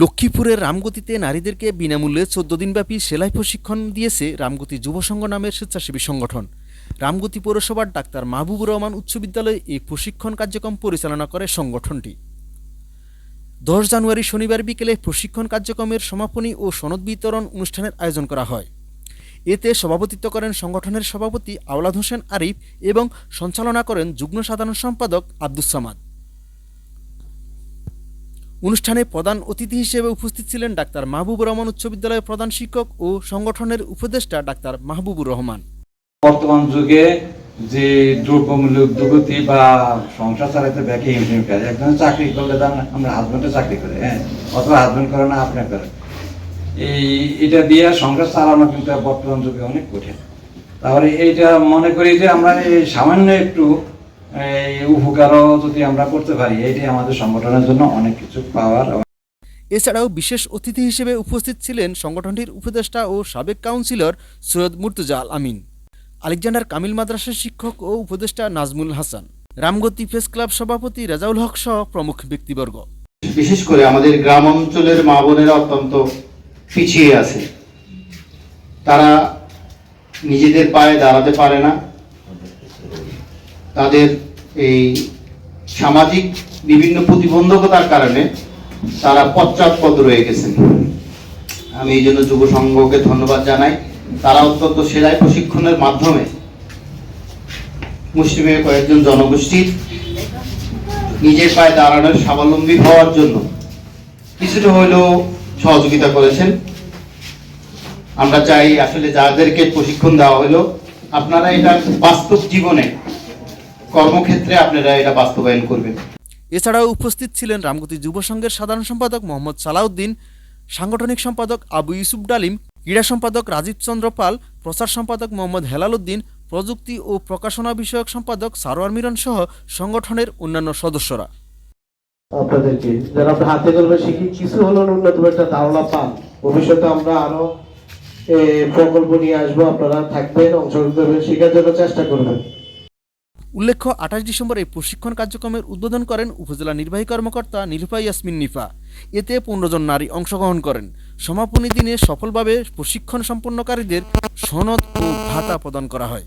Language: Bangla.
লক্ষ্মীপুরের রামগতিতে নারীদেরকে বিনামূল্যে ১৪ দিনব্যাপী সেলাই প্রশিক্ষণ দিয়েছে রামগতি যুব সংঘ নামের স্বেচ্ছাসেবী সংগঠন। রামগতি পৌরসভার ডাক্তার মাহবুবুর রহমান উচ্চ বিদ্যালয়ে এই প্রশিক্ষণ কার্যক্রম পরিচালনা করে সংগঠনটি। ১০ জানুয়ারি শনিবার বিকেলে প্রশিক্ষণ কার্যক্রমের সমাপনী ও সনদ বিতরণ অনুষ্ঠানের আয়োজন করা হয়। এতে সভাপতিত্ব করেন সংগঠনের সভাপতি আওলাদ হোসেন আরিফ এবং সঞ্চালনা করেন যুগ্ম সাধারণ সম্পাদক আব্দুস সামাদ। অনুষ্ঠানে প্রধান অতিথি হিসেবে উপস্থিত ছিলেন ডাক্তার মাহবুবুর রহমান উচ্চ বিদ্যালয়ের প্রধান শিক্ষক ও সংগঠনের উপদেষ্টা ডাক্তার মাহবুবুর রহমান। বর্তমান যুগে যে দ্রব্যমূল্য উদ্যোগতি বা সংসার চালাতে ব্যাকে হিমশিম খায়, একজন চাকরি করলে তার আমরা হাজবেন্ডে চাকরি করে, অথবা হাজবেন্ড করে না আপনার করে, এটা দিয়ে সংসার চালানো কিন্তু বর্তমান যুগে অনেক কঠিন। তাহলে এইটা মনে করি যে আমরা এই সামান্য একটু উপকারও যদি আমরা করতে পারি, এইটাই আমাদের সংগঠনের জন্য অনেক কিছু পাওয়ার। এছাড়াও বিশেষ অতিথি হিসেবে উপস্থিত ছিলেন সংগঠনটির উপদেষ্টা ও সাবেক কাউন্সিলর সৈয়দ মুর্তজা আল আমিন, আলেকজান্ডার কামিল মাদ্রাসার শিক্ষক ও উপদেষ্টা নাজমুল হাসান, রামগতি প্রেস ক্লাব সভাপতি রাজাউল হক সহ প্রমুখ ব্যক্তিবর্গ। বিশেষ করে আমাদের গ্রাম অঞ্চলের মা বোনেরা অত্যন্ত পিছিয়ে আছে, তারা নিজেদের পায়ে দাঁড়াতে পারে না, তাদের এই সামাজিক বিভিন্ন প্রতিবন্ধকতার কারণে তারা পশ্চাৎপদ রয়ে গেছেন। আমি এই জন্য যুব সংঘকে ধন্যবাদ জানাই। তারা অত্যন্ত সেলাই প্রশিক্ষণের মাধ্যমে মুসলিমের কয়েকজন জনগোষ্ঠীর নিজের পায়ে দাঁড়ানোর স্বাবলম্বী হওয়ার জন্য কিছুটা হলেও সহযোগিতা করেছেন। আমরা চাই আসলে যাদেরকে প্রশিক্ষণ দেওয়া হলো, আপনারা এটা বাস্তব জীবনে কর্মক্ষেত্রে আপনারা এটা বাস্তবায়ন করবেন। এছাড়াও উপস্থিত ছিলেন রামগতি যুব সংঘের সাধারণ সম্পাদক মোহাম্মদ সালাউদ্দিন, সাংগঠনিক সম্পাদক আবু ইউসুফ ডালিম, ক্রীড়া সম্পাদক রাজীব চন্দ্র পাল, প্রচার সম্পাদক মোহাম্মদ হেলাল উদ্দিন, প্রযুক্তি ও প্রকাশনা বিষয়ক সম্পাদক সারোয়ার মিরন সহ সংগঠনের অন্যান্য সদস্যরা। আপনাদেরকে যারা আমরা হাতে কলমে শিখি কিছু হলো উন্নত একটা ধারণা পান, ভবিষ্যতে আমরা আরো প্রকল্প নিয়ে আসবো, আপনারা থাকবেন, অংশগ্রহণ করবেন, শেখার জন্য চেষ্টা করবেন। উল্লেখ্য ২৮ ডিসেম্বর এই প্রশিক্ষণ কার্যক্রমের উদ্বোধন করেন উপজেলা নির্বাহী কর্মকর্তা নীলুফা ইয়াসমিন নিফা। এতে ১৫ জন নারী অংশগ্রহণ করেন। সমাপনী দিনে সফলভাবে প্রশিক্ষণ সম্পন্নকারীদের সনদ ও ভাতা প্রদান করা হয়।